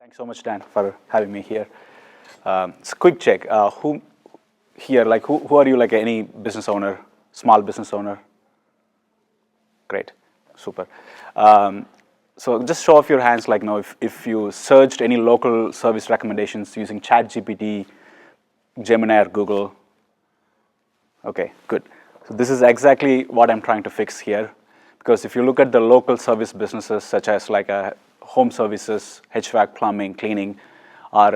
Thanks so much, Dan, for having me here. It's a quick check. Who here, who are you, any business owner, small business owner? Great, super. So just show off your hands, if you searched any local service recommendations using ChatGPT, Gemini, or Google. Okay, good. So this is exactly what I'm trying to fix here. Because if you look at the local service businesses, such as home services, HVAC, plumbing, cleaning, or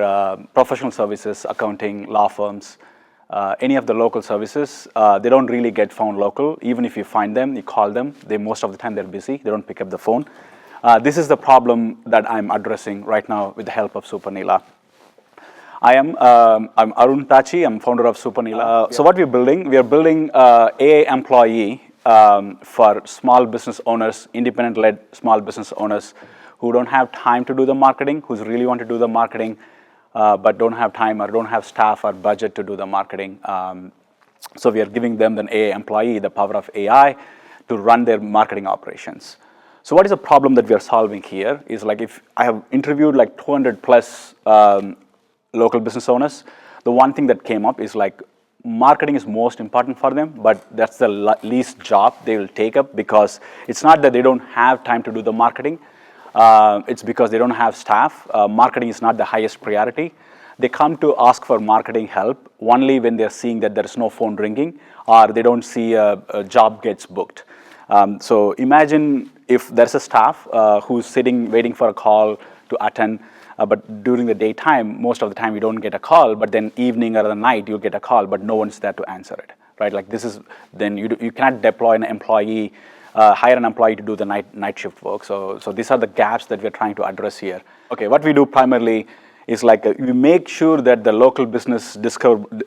professional services, accounting, law firms, any of the local services, they don't really get found local. Even if you find them, you call them, most of the time they're busy, they don't pick up the phone. This is the problem that I'm addressing right now with the help of Supernila. I'm Arun Thachi, I'm founder of Supernila. So what we're building, AI employee for small business owners, independent-led small business owners who don't have time to do the marketing, who really want to do the marketing, but don't have time or don't have staff or budget to do the marketing. So we are giving them an AI employee, the power of AI, to run their marketing operations. So what is the problem that we are solving here is if I have interviewed 200 plus local business owners, the one thing that came up is marketing is most important for them, but that's the least job they will take up, because it's not that they don't have time to do the marketing. It's because they don't have staff. Marketing is not the highest priority. They come to ask for marketing help only when they're seeing that there's no phone ringing or they don't see a job gets booked. So imagine if there's a staff who's sitting waiting for a call to attend, but during the daytime, most of the time you don't get a call, but then evening or the night you get a call, but no one's there to answer it, right? Then you cannot deploy an employee, hire an employee to do the night shift work. So these are the gaps that we're trying to address here. Okay, what we do primarily is we make sure that the local business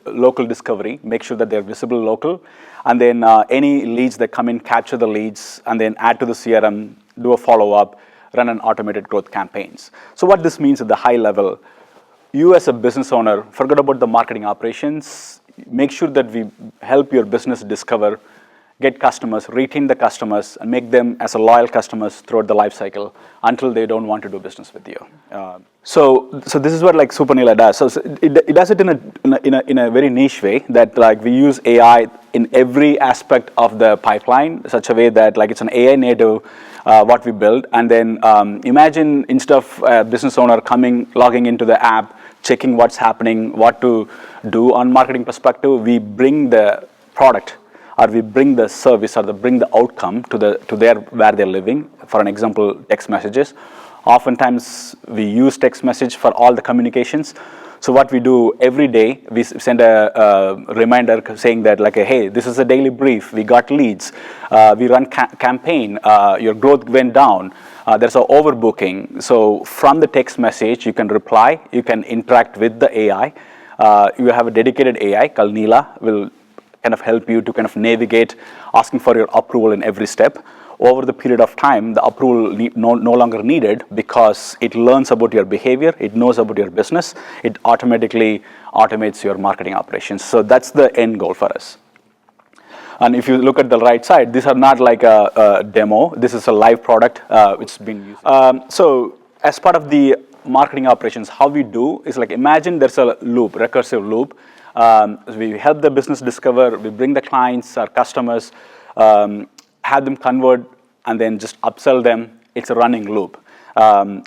local discovery, make sure that they're visible local, and then any leads that come in, capture the leads, and then add to the CRM, do a follow-up, run an automated growth campaigns. So what this means at the high level, you as a business owner, forget about the marketing operations, make sure that we help your business discover, get customers, retain the customers, and make them as a loyal customers throughout the life cycle until they don't want to do business with you. So this is what Supernila does. So it does it in a very niche way, that we use AI in every aspect of the pipeline, such a way that it's an AI native what we build. And then imagine, instead of a business owner logging into the app, checking what's happening, what to do on marketing perspective, we bring the product, or we bring the service, or bring the outcome to where they're living. For an example, text messages. Oftentimes we use text message for all the communications. So what we do every day, we send a reminder saying that hey, this is a daily brief, we got leads, we run campaign, your growth went down, there's an overbooking. So from the text message, you can reply, you can interact with the AI. You have a dedicated AI called Neela, will kind of help you to kind of navigate, asking for your approval in every step. Over the period of time, the approval no longer needed, because it learns about your behavior, it knows about your business, it automatically automates your marketing operations. So that's the end goal for us. And if you look at the right side, these are not a demo. This is a live product which is being used. So as part of the marketing operations, how we do is imagine there's a loop, recursive loop. We help the business discover, we bring the clients, our customers, have them convert, and then just upsell them. It's a running loop.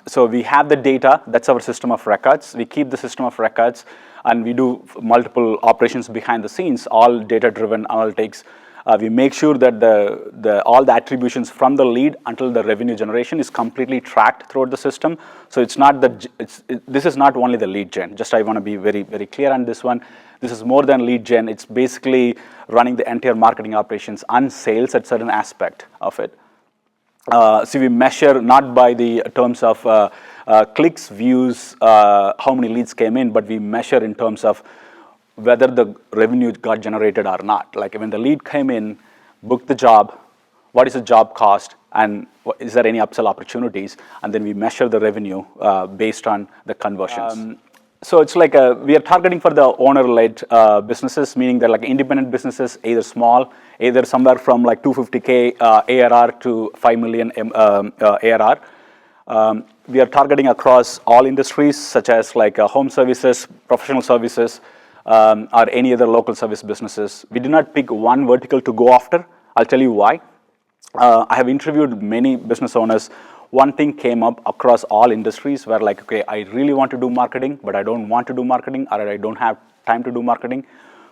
So we have the data, that's our system of records. We keep the system of records, and we do multiple operations behind the scenes, all data-driven analytics. We make sure that all the attributions from the lead until the revenue generation is completely tracked throughout the system. So this is not only the lead gen. Just I want to be very, very clear on this one. This is more than lead gen. It's basically running the entire marketing operations and sales at certain aspect of it. So we measure not by the terms of clicks, views, how many leads came in, but we measure in terms of whether the revenue got generated or not. When the lead came in, booked the job, what is the job cost, and is there any upsell opportunities? And then we measure the revenue based on the conversions. So it's we are targeting for the owner-led businesses, meaning they're independent businesses, either small, either somewhere from 250K ARR to 5 million ARR. We are targeting across all industries, such as like home services, professional services, or any other local service businesses. We did not pick one vertical to go after. I'll tell you why. I have interviewed many business owners. One thing came up across all industries where like, okay, I really want to do marketing, but I don't want to do marketing, or I don't have time to do marketing.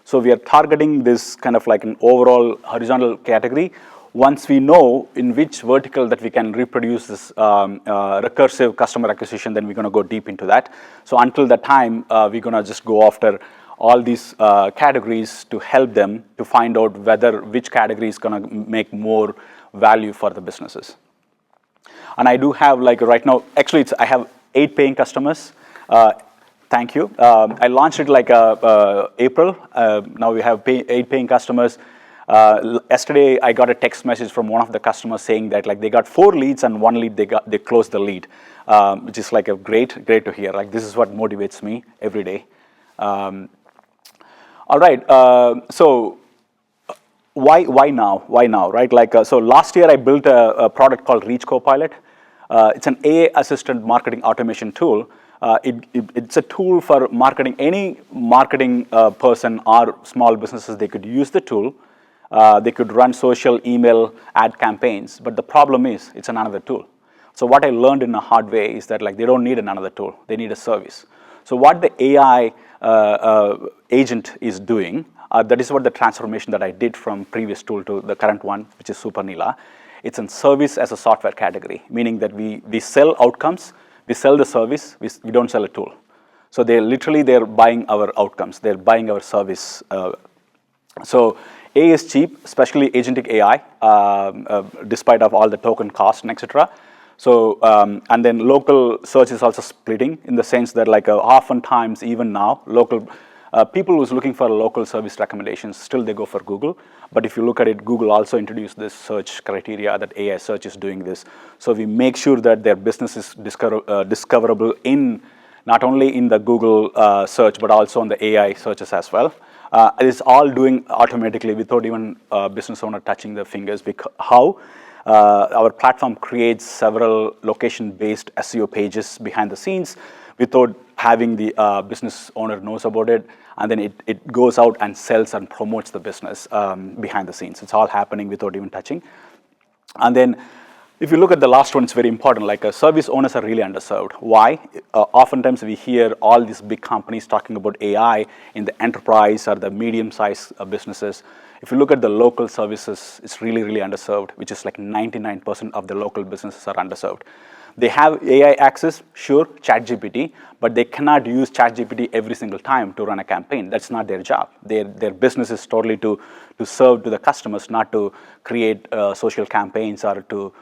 So we are targeting this kind of like an overall horizontal category. Once we know in which vertical that we can reproduce this recursive customer acquisition, then we're going to go deep into that. So until that time, we're going to just go after all these categories to help them to find out which category is going to make more value for the businesses. And I do have like right now, actually I have 8 paying customers. Thank you. I launched it like April. Now we have 8 paying customers. Yesterday, I got a text message from one of the customers saying that like they got 4 leads and 1 lead they closed the lead, which is like a great to hear. Like this is what motivates me every day. All right. So why now? Why now? Right? Like so last year I built a product called Reach Copilot. It's an AI-assisted marketing automation tool. It's a tool for marketing. Any marketing person or small businesses, they could use the tool. They could run social, email, ad campaigns. But the problem is, it's another tool. So what I learned in a hard way is that like they don't need another tool. They need a service. So what the AI agent is doing, that is what the transformation that I did from previous tool to the current one, which is Supernila. It's a service as a software category, meaning that we sell outcomes, we sell the service, we don't sell a tool. So they're buying our outcomes, they're buying our service. So A is cheap, especially agentic AI, despite of all the token cost and etc. So, and then local search is also splitting in the sense that like oftentimes even now, local people who's looking for local service recommendations, still they go for Google. But if you look at it, Google also introduced this search criteria that AI search is doing this. So we make sure that their business is discoverable in not only in the Google search, but also on the AI searches as well. It's all doing automatically without even business owner touching their fingers. Because how? Our platform creates several location-based SEO pages behind the scenes without having the business owner knows about it, and then it goes out and sells and promotes the business behind the scenes. It's all happening without even touching. And then if you look at the last one, it's very important. Like service owners are really underserved. Why? Oftentimes we hear all these big companies talking about AI in the enterprise or the medium-sized businesses. If you look at the local services, it's really, really underserved, which is like 99% of the local businesses are underserved. They have AI access, sure, ChatGPT, but they cannot use ChatGPT every single time to run a campaign. That's not their job. Their business is totally to serve to the customers, not to create social campaigns or to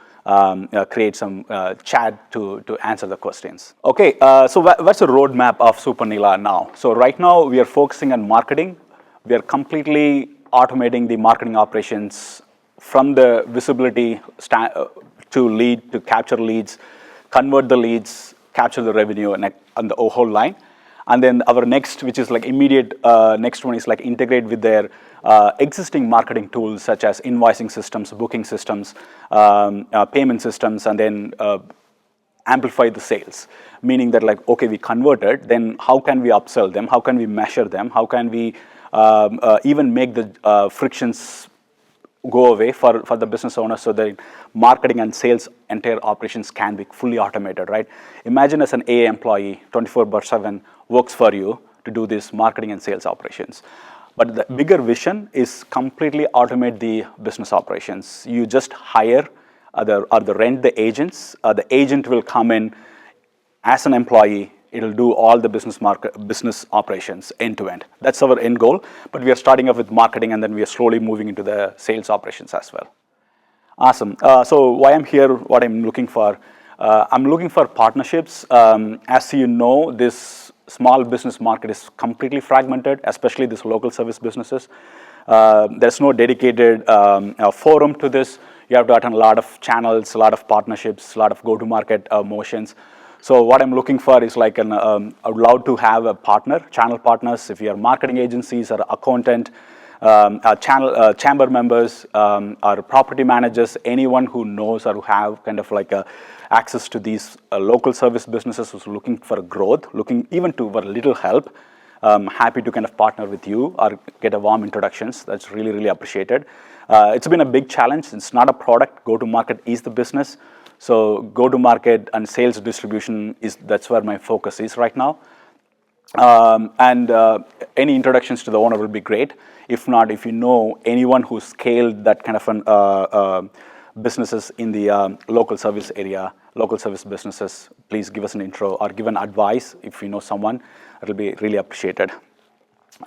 create some chat to answer the questions. Okay, so what's the roadmap of Supernila now? So right now we are focusing on marketing. We are completely automating the marketing operations from the visibility to lead, to capture leads, convert the leads, capture the revenue on the whole line. And then our next, which is like immediate next one is like integrate with their existing marketing tools such as invoicing systems, booking systems, payment systems, and then amplify the sales. Meaning that like, okay, we converted, then how can we upsell them? How can we measure them? How can we even make the frictions go away for the business owner so that marketing and sales entire operations can be fully automated, right? Imagine as an AA employee, 24/7 works for you to do this marketing and sales operations. But the bigger vision is completely automate the business operations. You just hire or rent the agents. The agent will come in as an employee. It'll do all the business operations end to end. That's our end goal. But we are starting off with marketing, and then we are slowly moving into the sales operations as well. Awesome. So why I'm here, what I'm looking for. I'm looking for partnerships. As you know, this small business market is completely fragmented, especially these local service businesses. There's no dedicated forum to this. You have to attend a lot of channels, a lot of partnerships, a lot of go-to-market motions. So what I'm looking for is like I would love to have a partner, channel partners. If you are marketing agencies or accountant, our chamber members, our property managers, anyone who knows or who have kind of like access to these local service businesses who's looking for growth, looking even to for a little help. Happy to kind of partner with you or get a warm introductions. That's really, really appreciated. It's been a big challenge. It's not a product. Go-to-market is the business. So go-to-market and sales distribution that's where my focus is right now. Any introductions to the owner will be great. If not, if you know anyone who scaled that kind of businesses in the local service area, local service businesses, please give us an intro or give an advice if you know someone. It'll be really appreciated.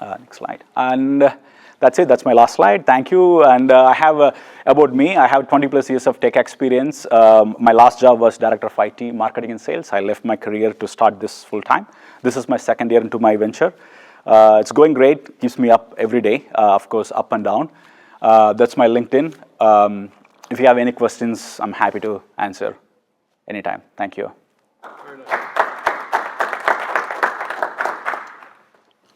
Next slide. And that's it. That's my last slide. Thank you. And I have about me. I have 20 plus years of tech experience. My last job was director of IT, marketing and sales. I left my career to start this full time. This is my second year into my venture. It's going great. Keeps me up every day. Of course, up and down. That's my LinkedIn. If you have any questions, I'm happy to answer anytime. Thank you.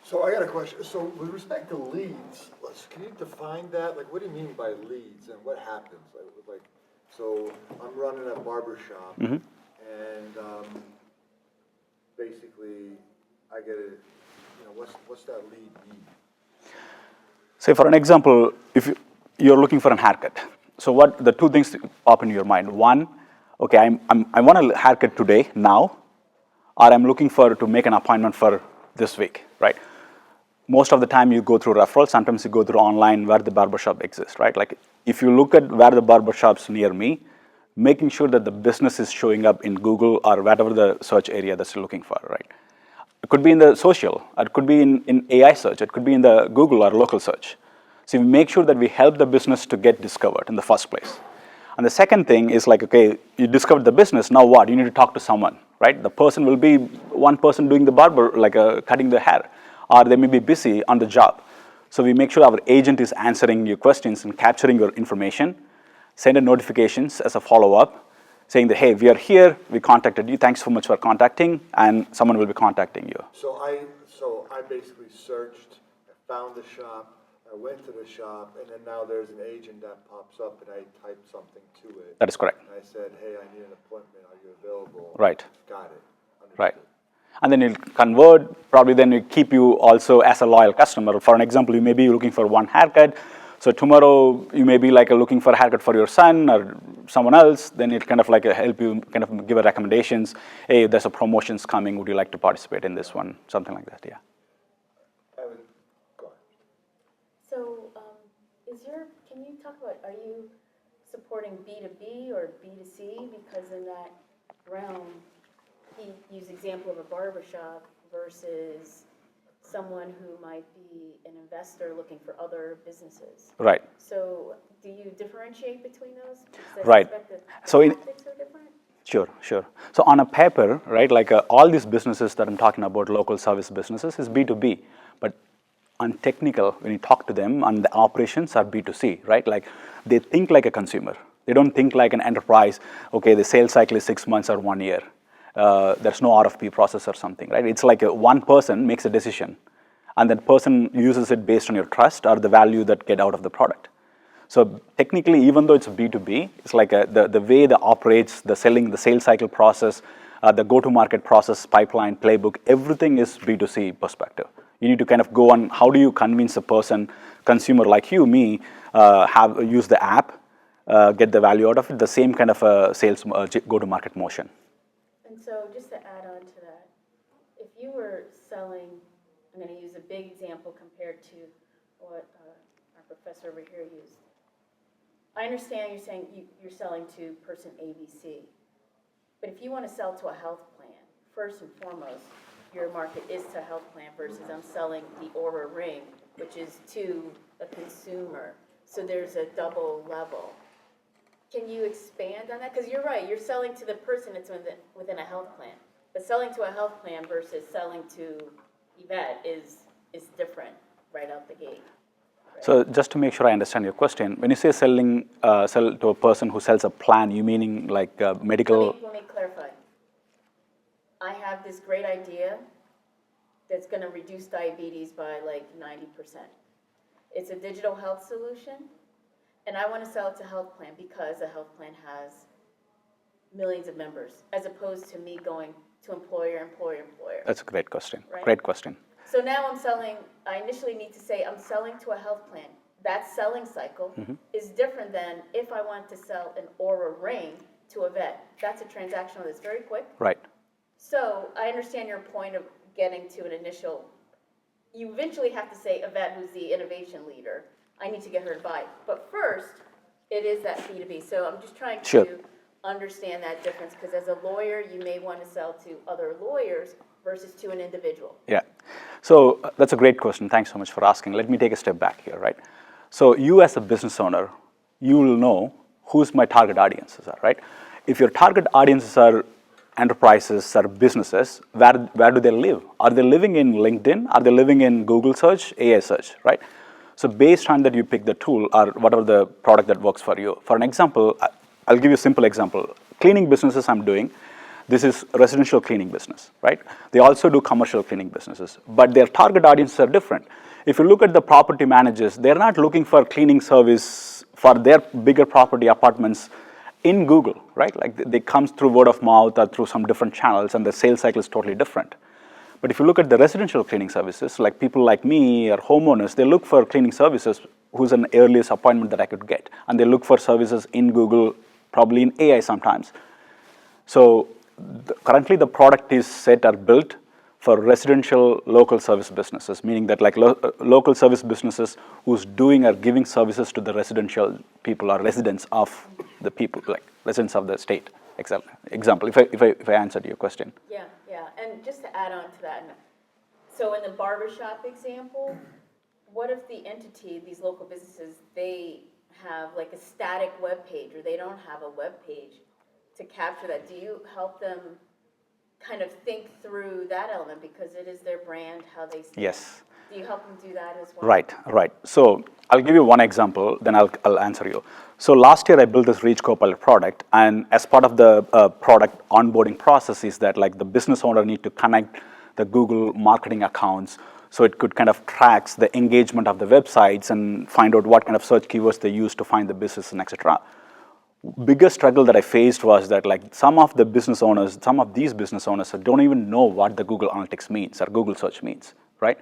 So I got a question. So with respect to leads, can you define that? Like, what do you mean by leads and what happens? Like, so I'm running a barber shop, and basically I get a, what's that lead mean? Say for an example, if you're looking for a haircut, so what the two things pop in your mind? One, okay, I want a haircut today, now, or I'm looking to make an appointment for this week, right? Most of the time you go through referrals, sometimes you go through online where the barbershop exists, right? Like if you look at where the barbershop's near me, making sure that the business is showing up in Google or whatever the search area that you're looking for, right? It could be in the social, it could be in AI search, it could be in the Google or local search. So we make sure that we help the business to get discovered in the first place. And the second thing is like, okay, you discovered the business, now what? You need to talk to someone, right? The person will be one person doing the barber, like cutting the hair, or they may be busy on the job. So we make sure our agent is answering your questions and capturing your information, send a notifications as a follow-up, saying that, hey, we are here, we contacted you, thanks so much for contacting, and someone will be contacting you. So I basically searched, I found the shop, I went to the shop, and then now there's an agent that pops up, and I type something to it. That is correct. And I said, hey, I need an appointment, are you available? Right. Got it. Understood. Right. And then you'll convert, probably then you keep you also as a loyal customer. For an example, you may be looking for one haircut. So tomorrow you may be like looking for a haircut for your son or someone else. Then it kind of like help you kind of give a recommendations. Hey, there's a promotions coming. Would you like to participate in this one? Something like that, yeah. Go ahead. So can you talk about, are you supporting B2B or B2C? Because in that realm, he used example of a barbershop versus someone who might be an investor looking for other businesses. Right. So do you differentiate between those? Because right. So tactics are different? Sure. So on a paper, right, like all these businesses that I'm talking about, local service businesses, is B2B. But on technical, when you talk to them, on the operations are B2C, right? Like they think like a consumer. They don't think like an enterprise. Okay, the sales cycle is 6 months or 1 year. There's no RFP process or something, right? It's like one person makes a decision, and that person uses it based on your trust or the value that get out of the product. So technically, even though it's B2B, it's like the way that operates, the selling, the sales cycle process, the go-to-market process, pipeline, playbook, everything is B2C perspective. You need to kind of go on, how do you convince a person, consumer like you, me, use the app, get the value out of it, the same kind of a sales go-to-market motion. And so just to add on to that, if you were selling, I'm going to use a big example compared to what our professor over here used. I understand you're saying you're selling to person ABC, but if you want to sell to a health plan, first and foremost, your market is to a health plan versus I'm selling the Oura Ring, which is to a consumer. So there's a double level. Can you expand on that? Because you're right, you're selling to the person that's within a health plan. But selling to a health plan versus selling to Yvette is different right out the gate. Right? So just to make sure I understand your question, when you say sell to a person who sells a plan, you meaning like medical? Let me clarify. I have this great idea that's going to reduce diabetes by like 90%. it's a digital health solution, and I want to sell it to health plan because a health plan has millions of members, as opposed to me going to employer. That's a great question. Right? Great question. So now I initially need to say I'm selling to a health plan. That selling cycle is different than if I want to sell an Aura ring to a vet. That's a transactional that's very quick. Right. So I understand your point of getting to an initial, you eventually have to say a vet who's the innovation leader, I need to get her to buy. But first, it is that B2B. So I'm just trying Sure. to understand that difference, because as a lawyer, you may want to sell to other lawyers versus to an individual. Yeah. So that's a great question. Thanks so much for asking. Let me take a step back here, right? So you as a business owner, you will know who's my target audiences are, right? If your target audiences are enterprises or businesses, where do they live? Are they living in LinkedIn? Are they living in Google search, AI search, right? So based on that, you pick the tool or whatever the product that works for you. For an example, I'll give you a simple example. Cleaning businesses I'm doing, this is residential cleaning business, right? They also do commercial cleaning businesses, but their target audiences are different. If you look at the property managers, they're not looking for cleaning service for their bigger property apartments in Google, right? Like they come through word of mouth or through some different channels, and the sales cycle is totally different. But if you look at the residential cleaning services, like people like me or homeowners, they look for cleaning services who's an earliest appointment that I could get. And they look for services in Google, probably in AI sometimes. So currently the product is set or built for residential local service businesses, meaning that like local service businesses who's doing or giving services to the residential people or residents of the people, like residents of the state. Example, if I answered your question. Yeah. And just to add on to that, so in the barbershop example, what if the entity, these local businesses, they have like a static web page, or they don't have a web page to capture that? Do you help them kind of think through that element, because it is their brand, how they stand? Yes. Do you help them do that as well? Right. So I'll give you one example, then I'll answer you. So last year I built this Reach Copilot product, and as part of the product onboarding process is that like the business owner need to connect the Google marketing accounts, so it could kind of tracks the engagement of the websites and find out what kind of search keywords they use to find the business and etc. Biggest struggle that I faced was that like some of these business owners don't even know what the Google Analytics means or Google search means, right?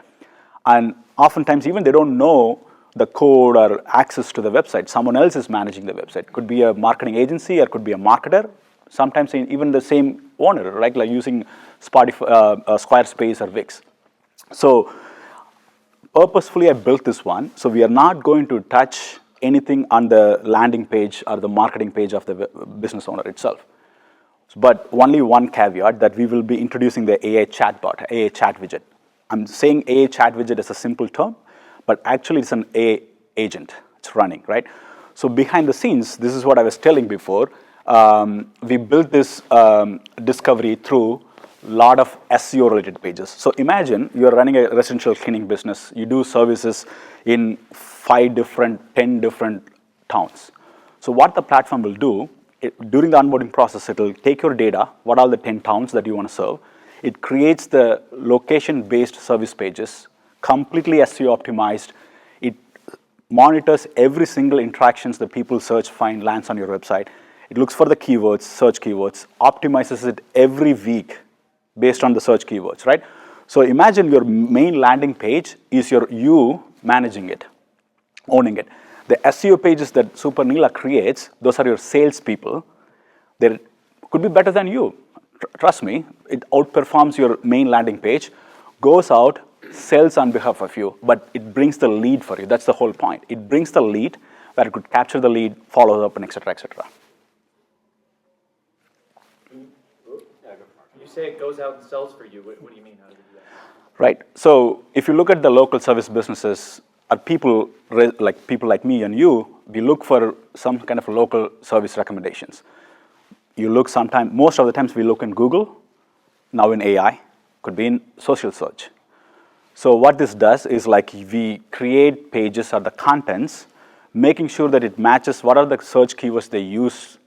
And oftentimes even they don't know the code or access to the website. Someone else is managing the website. Could be a marketing agency or could be a marketer. Sometimes even the same owner, right? Like using Squarespace or Wix. So purposefully I built this one. So we are not going to touch anything on the landing page or the marketing page of the business owner itself. But only one caveat, that we will be introducing the AI chatbot, AI chat widget. I'm saying AI chat widget is a simple term, but actually it's an AI agent. It's running, right? So behind the scenes, this is what I was telling before. We built this discovery through a lot of SEO related pages. So imagine you're running a residential cleaning business. You do services in 10 different towns. So what the platform will do, during the onboarding process, it will take your data, what are the 10 towns that you want to serve. It creates the location-based service pages, completely SEO optimized. It monitors every single interactions that people search, find, lands on your website. It looks for the keywords, search keywords, optimizes it every week based on the search keywords, right? So imagine your main landing page is you managing it, owning it. The SEO pages that Supernila creates, those are your salespeople. They could be better than you. Trust me, it outperforms your main landing page, goes out, sells on behalf of you, but it brings the lead for you. That's the whole point. It brings the lead where it could capture the lead, follow up, and et cetera, et cetera. You say it goes out and sells for you. What do you mean? How does it do that? Right. So if you look at the local service businesses, people like me and you, we look for some kind of local service recommendations. You look most of the times we look in Google, now in AI, could be in social search. So what this does is like we create pages or the contents, making sure that it matches what are the search keywords they use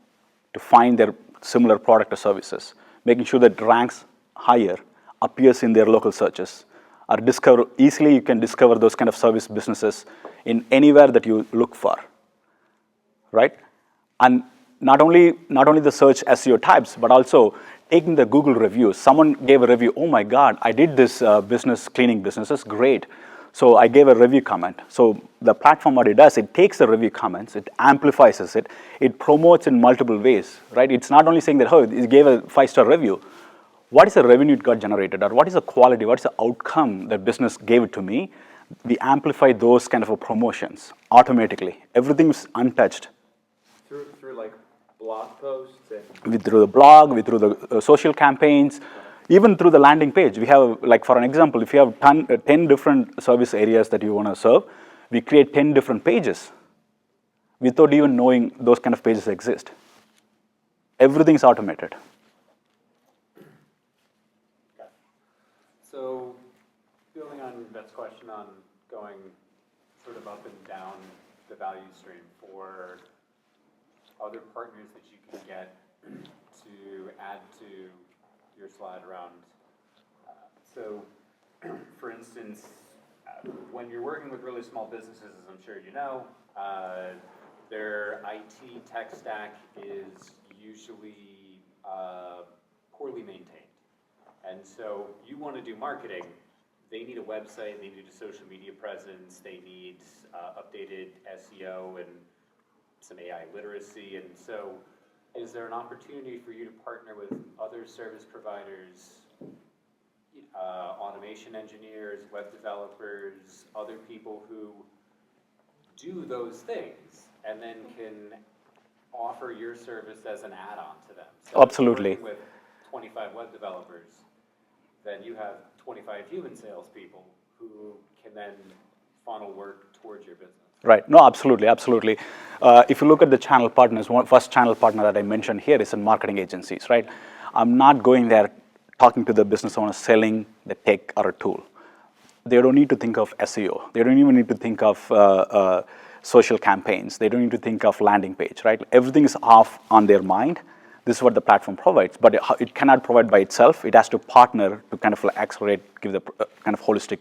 to find their similar product or services, making sure that it ranks higher, appears in their local searches, or discover, easily you can discover those kind of service businesses in anywhere that you look for, right? And not only the search SEO types, but also taking the Google reviews. Someone gave a review, oh my God, I did this business, cleaning business, it's great. So I gave a review comment. So the platform, what it does, it takes the review comments, it amplifies it, it promotes in multiple ways, right? It's not only saying that, oh, it gave a 5-star review. What is the revenue it got generated, or what is the quality, what is the outcome that business gave it to me? We amplify those kind of promotions automatically. Everything is untouched. Through like blog posts and Through the blog, through the social campaigns, even through the landing page. We have, like for an example, if you have 10 different service areas that you want to serve, we create 10 different pages without even knowing those kind of pages exist. Everything is automated. So, building on Beth's question on going sort of up and down the value stream for other partners that you can get to add to your slide around. So, for instance, when you're working with really small businesses, as I'm sure you know, their IT tech stack is usually poorly maintained. And so you want to do marketing, they need a website, they need a social media presence, they need updated SEO and some AI literacy. And so is there an opportunity for you to partner with other service providers, automation engineers, web developers, other people who do those things and then can offer your service as an add-on to them? So Absolutely. If you're working with 25 web developers, then you have 25 human salespeople who can then funnel work towards your business. Right. No, absolutely, absolutely. If you look at the channel partners, first channel partner that I mentioned here is in marketing agencies, right? I'm not going there talking to the business owner selling the tech or a tool. They don't need to think of SEO. They don't even need to think of social campaigns. They don't need to think of landing page, right? Everything is off on their mind. This is what the platform provides, but it cannot provide by itself. It has to partner to kind of accelerate, give the kind of holistic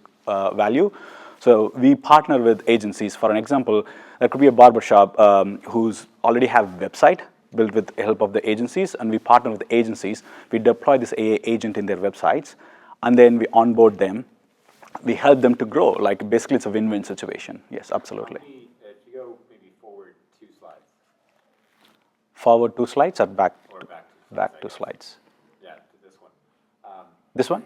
value. So we partner with agencies. For an example, there could be a barbershop who's already have a website built with the help of the agencies, and we partner with the agencies. We deploy this AI agent in their websites, and then we onboard them. We help them to grow. Like basically, it's a win-win situation. Yes, absolutely. If you go maybe forward 2 slides. Forward 2 slides or back? Or back 2 slides. Back 2 slides. Yeah, to this one. This one?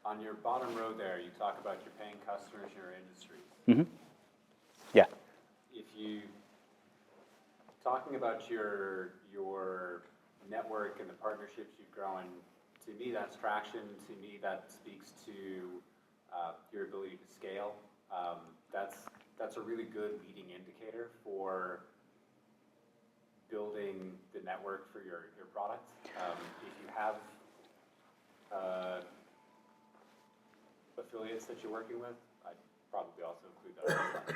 On your bottom row there, you talk about your paying customers, your industries. Mm-hmm. Yeah. If you, talking about your network and the partnerships you've grown, to me that's traction, to me that speaks to your ability to scale. That's a really good leading indicator for building the network for your product. If you have affiliates that you're working with, I'd probably also include that.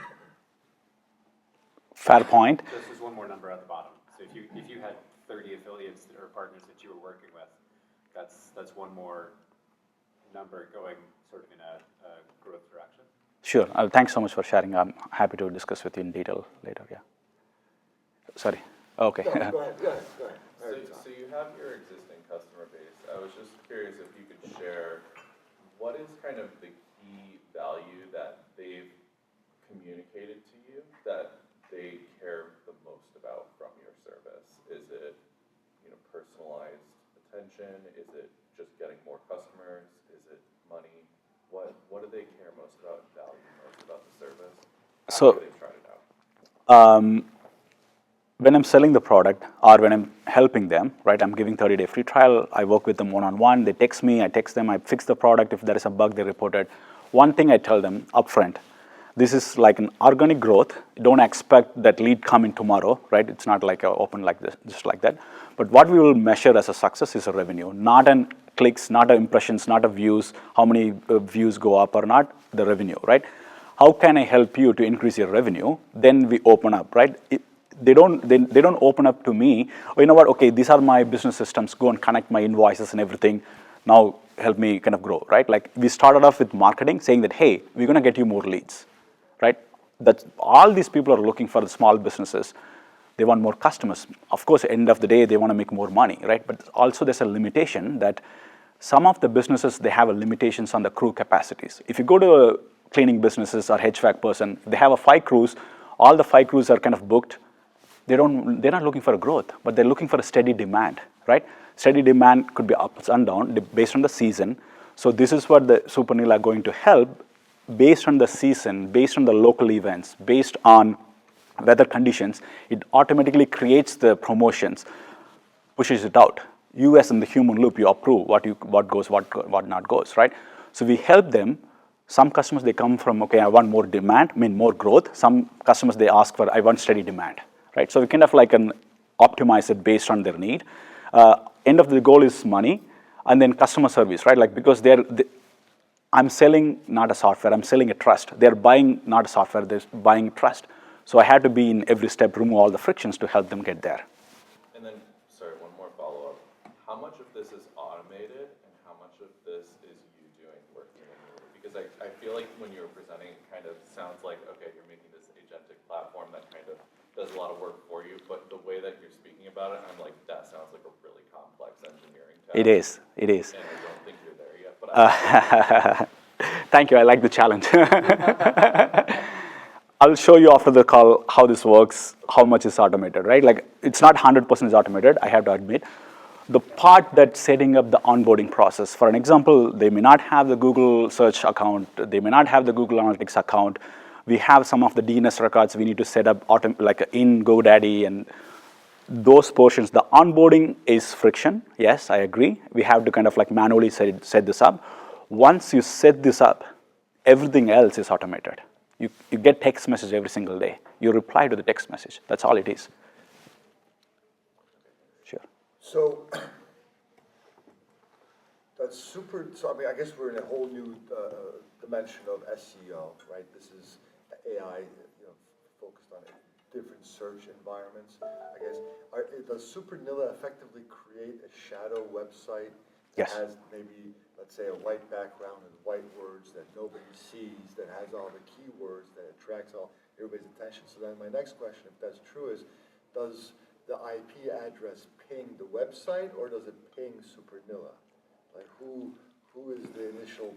Fair point. This is one more number at the bottom. So if you had 30 affiliates or partners that you were working with, that's one more number going sort of in a growth direction. Sure. Thanks so much for sharing. I'm happy to discuss with you in detail later. Yeah. Sorry. Okay. No, go ahead. So you have your existing customer base. I was just curious if you could share what is kind of the key value that they've communicated to you that they care the most about from your service? Is it, personalized attention? Is it just getting more customers? Is it money? What do they care most about and value most about the service after they've tried it out? When I'm selling the product or when I'm helping them, right, I'm giving 30-day free trial. I work with them one-on-one. They text me, I text them, I fix the product. If there is a bug, they report it. One thing I tell them upfront, this is like an organic growth. Don't expect that lead coming tomorrow, right? It's not like open like this, just like that. But what we will measure as a success is a revenue, not an clicks, not a impressions, not a views, how many views go up or not, the revenue, right? How can I help you to increase your revenue? Then we open up, right? They don't open up to me. Oh, you know what? Okay, these are my business systems. Go and connect my invoices and everything. Now help me kind of grow, right? Like we started off with marketing saying that, hey, we're going to get you more leads, right? That all these people are looking for the small businesses. They want more customers. Of course, at the end of the day, they want to make more money, right? But also there's a limitation that some of the businesses, they have a limitations on the crew capacities. If you go to cleaning businesses or HVAC person, they have 5 crews, all the 5 crews are kind of booked. They're not looking for a growth, but they're looking for a steady demand, right? Steady demand could be ups and down based on the season. So this is what the Supernila are going to help based on the season, based on the local events, based on weather conditions. It automatically creates the promotions, pushes it out. You as in the human loop, you approve what goes, what not goes, right? So we help them. Some customers, they come from, okay, I want more demand, more growth. Some customers, they ask for, I want steady demand, right? So we kind of like can optimize it based on their need. End of the goal is money, and then customer service, right? Like because I'm selling not a software, I'm selling a trust. They're buying not a software, they're buying trust. So I had to be in every step, remove all the frictions to help them get there. And then, sorry, one more follow-up. How much of this is automated and how much of this is you doing work manually? Because I feel like when you were presenting, it kind of sounds like, okay, you're making this agentic platform that kind of does a lot of work for you, but the way that you're speaking about it, I'm like, that sounds like a really complex engineering task. It is. And I don't think you're there yet, but Thank you, I like the challenge. I'll show you after the call how this works, how much is automated, right? Like it's not 100% is automated, I have to admit. The part that's setting up the onboarding process, for an example, they may not have the Google search account, they may not have the Google Analytics account. We have some of the DNS records we need to set up like in GoDaddy, and those portions, the onboarding is friction. Yes, I agree. We have to kind of like manually set this up. Once you set this up, everything else is automated. You get text message every single day. You reply to the text message. That's all it is. Sure. So that's super. So I mean, I guess we're in a whole new dimension of SEO, right? This is AI, focused on different search environments. I guess does Supernila effectively create a shadow website that Yes. has maybe, let's say, a white background and white words that nobody sees, that has all the keywords that attracts everybody's attention? So then my next question, if that's true, is does the IP address ping the website or does it ping Supernila? Like who is the initial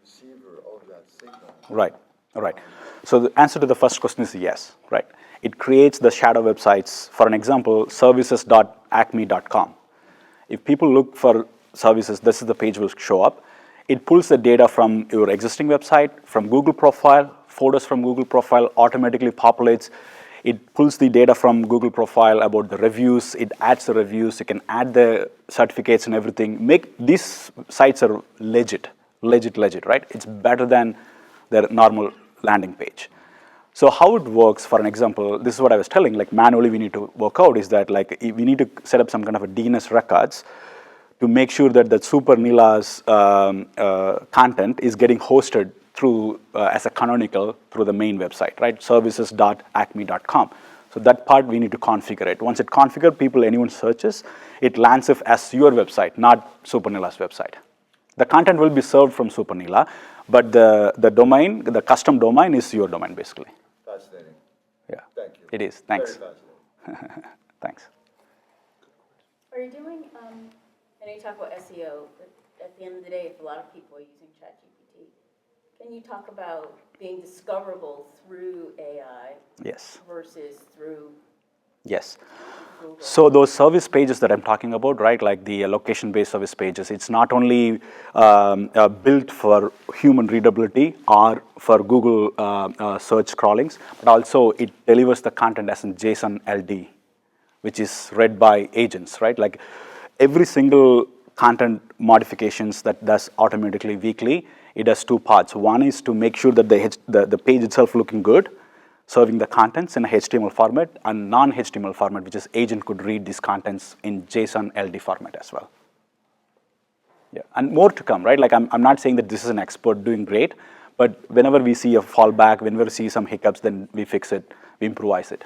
receiver of that signal? Right. All right. So the answer to the first question is yes, right? It creates the shadow websites. For an example, services.acme.com. If people look for services, this is the page will show up. It pulls the data from your existing website, from Google profile, photos from Google profile, automatically populates. It pulls the data from Google profile about the reviews. It adds the reviews. You can add the certificates and everything. These sites are legit, right? It's better than their normal landing page. So how it works, for an example, this is what I was telling, like manually we need to work out is that like we need to set up some kind of a DNS records to make sure that the Supernila's content is getting hosted through as a canonical through the main website, right? Services.acme.com. So that part we need to configure it. Once it configured, anyone searches, it lands as your website, not Supernila's website. The content will be served from Supernila, but the domain, the custom domain is your domain basically. Fascinating. Yeah. Thank you. It is. Thanks. Very fascinating. Thanks. Are you doing, I know you talk about SEO, but at the end of the day, if a lot of people are using ChatGPT, can you talk about being discoverable through AI Yes. versus through Yes. Google? So those service pages that I'm talking about, right, like the location-based service pages, it's not only built for human readability or for Google search crawlings, but also it delivers the content as in JSON LD, which is read by agents, right? Like every single content modifications that does automatically weekly, it does 2 parts. One is to make sure that the page itself looking good, serving the contents in a HTML format, and non-HTML format, which is agent could read these contents in JSON LD format as well. Yeah, and more to come, right? Like I'm not saying that this is an expert doing great, but whenever we see a fallback, whenever we see some hiccups, then we fix it, we improvise it.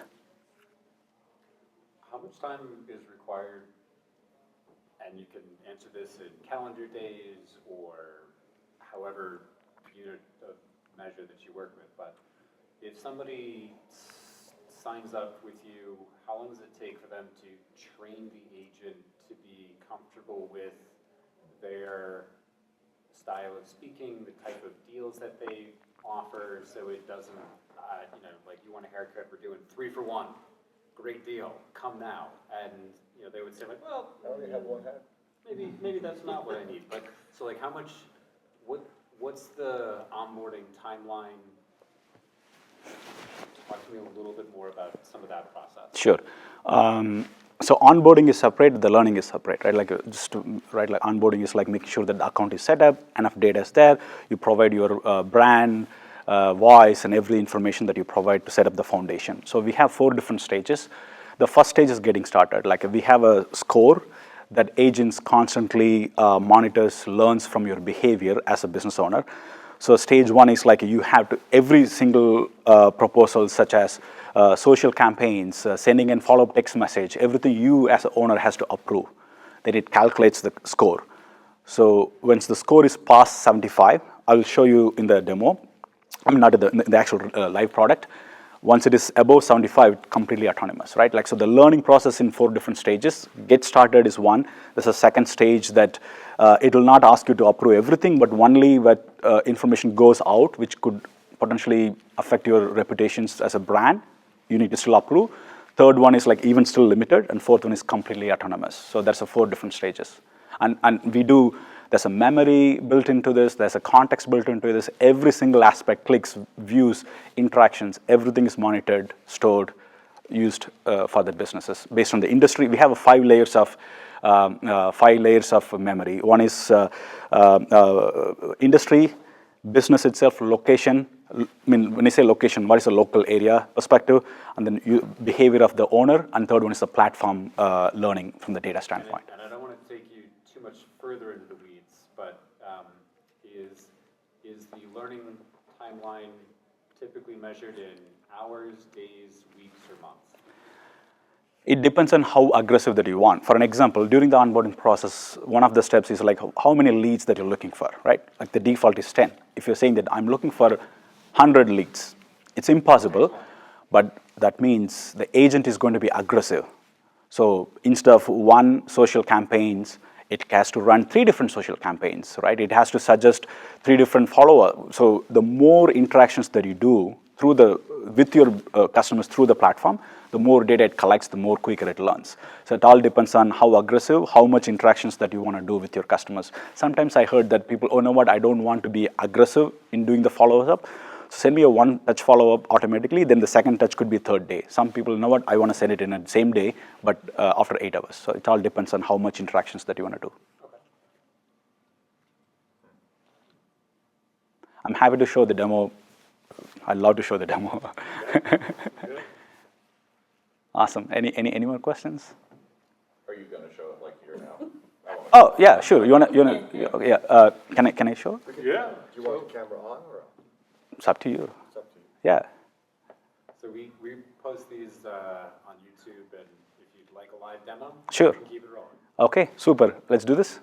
How much time is required, and you can answer this in calendar days or however unit of measure that you work with, but if somebody signs up with you, how long does it take for them to train the agent to be comfortable with their style of speaking, the type of deals that they offer, so it doesn't, like you want a haircut, we're doing 3 for 1, great deal, come now, and they would say like, well, I only have one head. maybe that's not what I need, but so like how much, what's the onboarding timeline? Talk to me a little bit more about some of that process. Sure. So onboarding is separate, the learning is separate, right? Like like onboarding is like making sure that the account is set up, enough data is there, you provide your brand, voice, and every information that you provide to set up the foundation. So we have 4 different stages. The first stage is getting started. Like we have a score that agents constantly monitors, learns from your behavior as a business owner. So stage 1 is like you have to, every single proposal such as social campaigns, sending in follow-up text message, everything you as an owner has to approve, then it calculates the score. So once the score is past 75, I'll show you in the demo, I mean not in the actual live product. Once it is above 75, it's completely autonomous, right? Like, so the learning process in 4 different stages. Get started is one. There's a second stage that it will not ask you to approve everything, but only what information goes out, which could potentially affect your reputations as a brand, you need to still approve. Third one is like even still limited, and fourth one is completely autonomous. So that's a 4 different stages. And we do, there's a memory built into this, there's a context built into this, every single aspect, clicks, views, interactions, everything is monitored, stored, used for the businesses. Based on the industry, we have 5 layers of memory. One is industry, business itself, location. I mean, when I say location, what is the local area perspective, and then behavior of the owner, and third one is the platform learning from the data standpoint. And I don't want to take you too much further into the weeds, but is the learning timeline typically measured in hours, days, weeks, or months? It depends on how aggressive that you want. For an example, during the onboarding process, one of the steps is like how many leads that you're looking for, right? Like the default is 10. If you're saying that I'm looking for 100 leads, it's impossible, but that means the agent is going to be aggressive. So instead of 1 social campaigns, it has to run 3 different social campaigns, right? It has to suggest 3 different followers. So the more interactions that you do with your customers through the platform, the more data it collects, the more quicker it learns. So it all depends on how aggressive, how much interactions that you want to do with your customers. Sometimes I heard that people, oh, you know what, I don't want to be aggressive in doing the follow-up. So send me a 1-touch follow-up automatically, then the second touch could be 3rd day. Some people, you know what, I want to send it in the same day, but after 8 hours. So it all depends on how much interactions that you want to do. Okay. I'm happy to show the demo. I'd love to show the demo. Awesome. Any more questions? Are you gonna show it like here now? Oh yeah, sure. You wanna yeah? Can I show? Yeah. Do you want the camera on or off? It's up to you. It's up to you. Yeah. So we post these on YouTube, and if you'd like a live demo, Sure. we can keep it rolling. Okay, super. Let's do this.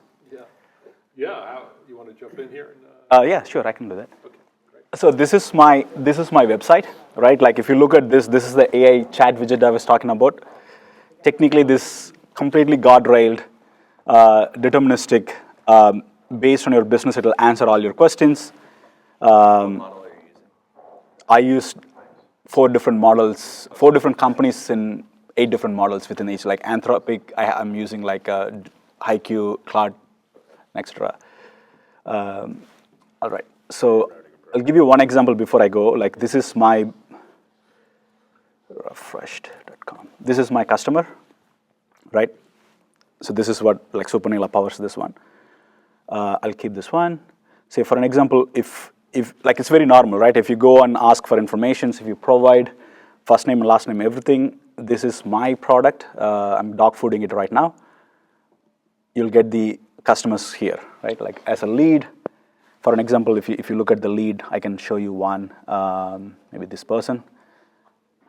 Yeah, you want to jump in here? Yeah, sure. I can do that. Okay, great. So this is my website, right? Like if you look at this is the AI chat widget I was talking about. Technically, this completely guardrailed, deterministic, based on your business, it will answer all your questions. I used 4 different models, 4 different companies in 8 different models within each. Like Anthropic, I'm using like HiQ, Claude, etc. All right. So I'll give you one example before I go. Like this is my refreshed.com. This is my customer, right? So this is what like Supernila powers this one. I'll keep this one. Say for an example, if like it's very normal, right? If you go and ask for information, if you provide first name and last name, everything, this is my product. I'm dog fooding it right now. You'll get the customers here, right? Like as a lead, for an example, if you look at the lead, I can show you one, maybe this person,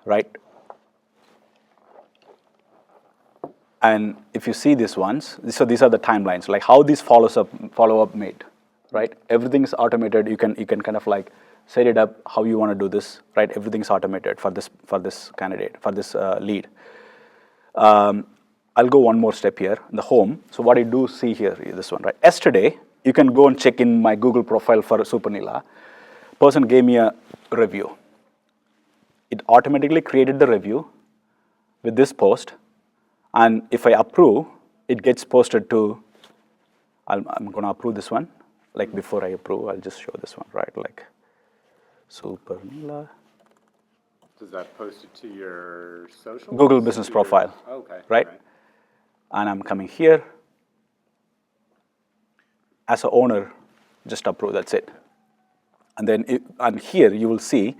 right? And if you see these ones, so these are the timelines, like how these follow-up made, right? Everything is automated. You can kind of like set it up how you want to do this, right? Everything's automated for this candidate, for this lead. I'll go one more step here, the home. So what I do see here is this one, right? Yesterday, you can go and check in my Google profile for Supernila. Person gave me a review. It automatically created the review with this post. And if I approve, it gets posted to, I'm going to approve this one. Like before I approve, I'll just show this one, right? Like Supernila. Does that post it to your social? Google business profile. Okay. Right? And I'm coming here. As an owner, just approve, that's it. And then, and here you will see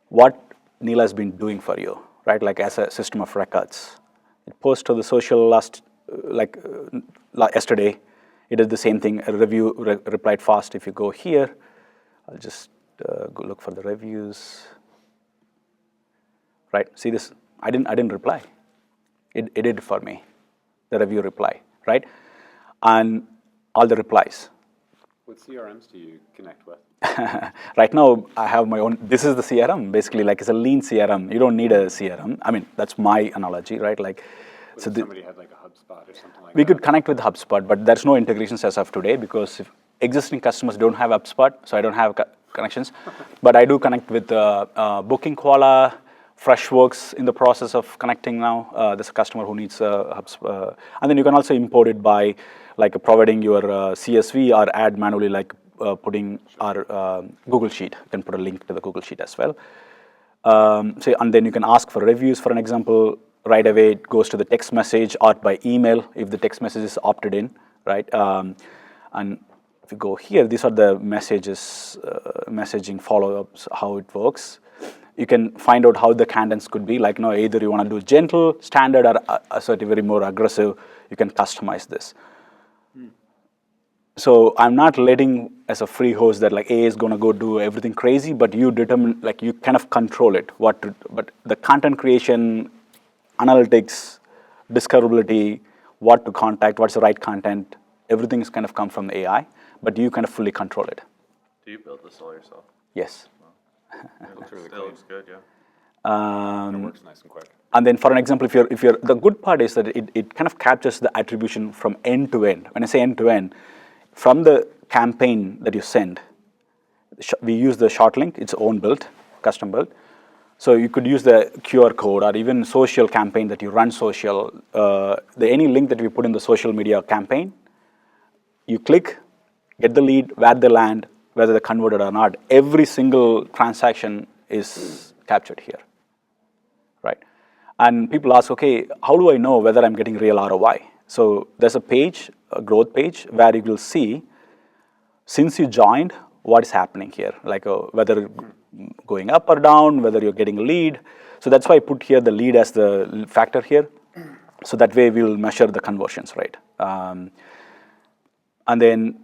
what Neela has been doing for you, right? Like as a system of records. It posted to the social yesterday. It did the same thing. A review replied fast. If you go here, I'll just go look for the reviews. Right? See this? I didn't reply. It did it for me. The review reply, right? And all the replies. What CRMs do you connect with? Right now, I have my own. This is the CRM, basically, like it's a lean CRM. You don't need a CRM. I mean, that's my analogy, right? Like, What so if somebody had like a HubSpot or something like we that? could connect with HubSpot, but there's no integrations as of today because if existing customers don't have HubSpot, so I don't have connections. But I do connect with Booking Koala, Freshworks in the process of connecting now. There's a customer who needs HubSpot. And then you can also import it by like providing your CSV or add manually, like putting our Google Sheet. You can put a link to the Google Sheet as well. And then you can ask for reviews, for an example. Right away, it goes to the text message or by email if the text message is opted in, right? And if you go here, these are the messages, messaging follow-ups, how it works. You can find out how the cadence could be. Like, either you want to do gentle, standard, or assertive, very more aggressive. You can customize this. So I'm not letting as a free host that like A is going to go do everything crazy, but you determine, like you kind of control it. But the content creation, analytics, discoverability, what to contact, what's the right content, everything is kind of come from the AI, but you kind of fully control it. Do you build this all yourself? Yes. It looks good, yeah. It works nice and quick. And then, for an example, if you're the good part is that it kind of captures the attribution from end to end. When I say end to end, from the campaign that you send, we use the short link. It's own built, custom built. So you could use the QR code or even social campaign that you run social. Any link that we put in the social media campaign, you click, get the lead, where they land, whether they're converted or not. Every single transaction is captured here, right? And people ask, okay, how do I know whether I'm getting real ROI? So there's a page, a growth page, where you will see, since you joined, what is happening here, like whether going up or down, whether you're getting a lead. So that's why I put here the lead as the factor here. So that way we'll measure the conversions, right? And then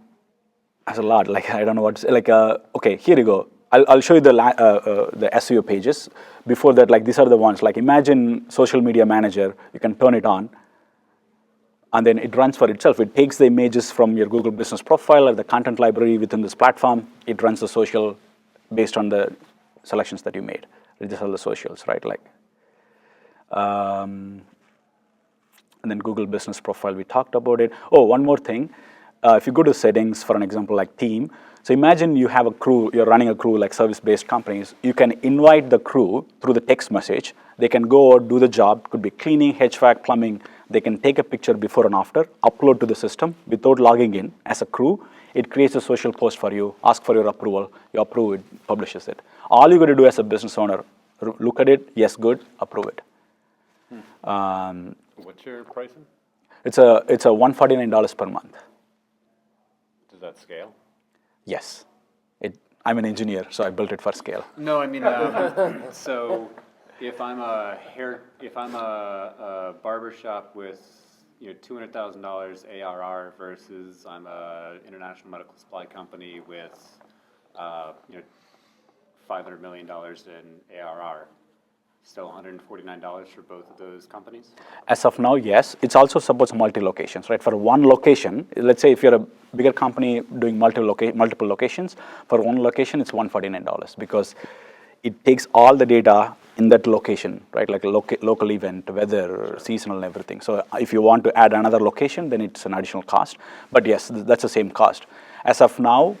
as a lot, like I don't know what to say, like okay, here you go. I'll show you the SEO pages. Before that, like these are the ones. Like imagine social media manager. You can turn it on, and then it runs for itself. It takes the images from your Google Business Profile or the content library within this platform. It runs the social based on the selections that you made. These are the socials, right? Like, and then Google Business Profile. We talked about it. Oh, one more thing. If you go to settings, for an example, like team. So imagine you have a crew, you're running a crew like service-based companies. You can invite the crew through the text message. They can go out, do the job. Could be cleaning, HVAC, plumbing. They can take a picture before and after, upload to the system without logging in as a crew. It creates a social post for you, ask for your approval. You approve it, publishes it. All you got to do as a business owner, look at it, yes, good, approve it. What's your pricing? It's a $149 per month. Does that scale? Yes. I'm an engineer, so I built it for scale. No, I mean, so if I'm a barber shop with $200,000 ARR versus I'm a international medical supply company with $500 million in ARR, still $149 for both of those companies? As of now, yes. It also supports multi-locations, right? For one location, let's say if you're a bigger company doing multiple locations, for one location, it's $149 because it takes all the data in that location, right? Like a local event, weather, seasonal, and everything. So if you want to add another location, then it's an additional cost. But yes, that's the same cost. As of now,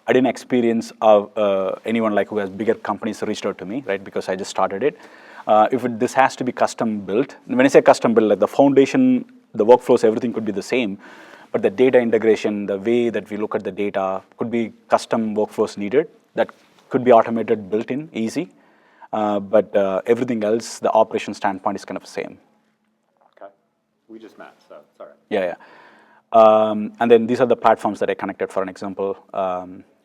I didn't experience anyone like who has bigger companies reached out to me, right? Because I just started it. This has to be custom built. When I say custom built, like the foundation, the workflows, everything could be the same, but the data integration, the way that we look at the data, could be custom workflows needed that could be automated, built in, easy. But everything else, the operation standpoint is kind of the same. Okay. We just met, so it's all right. Yeah. And then these are the platforms that I connected, for an example,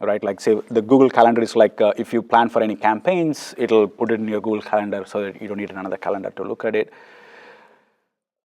right? Like say the Google Calendar is like if you plan for any campaigns, it'll put it in your Google Calendar so that you don't need another calendar to look at it.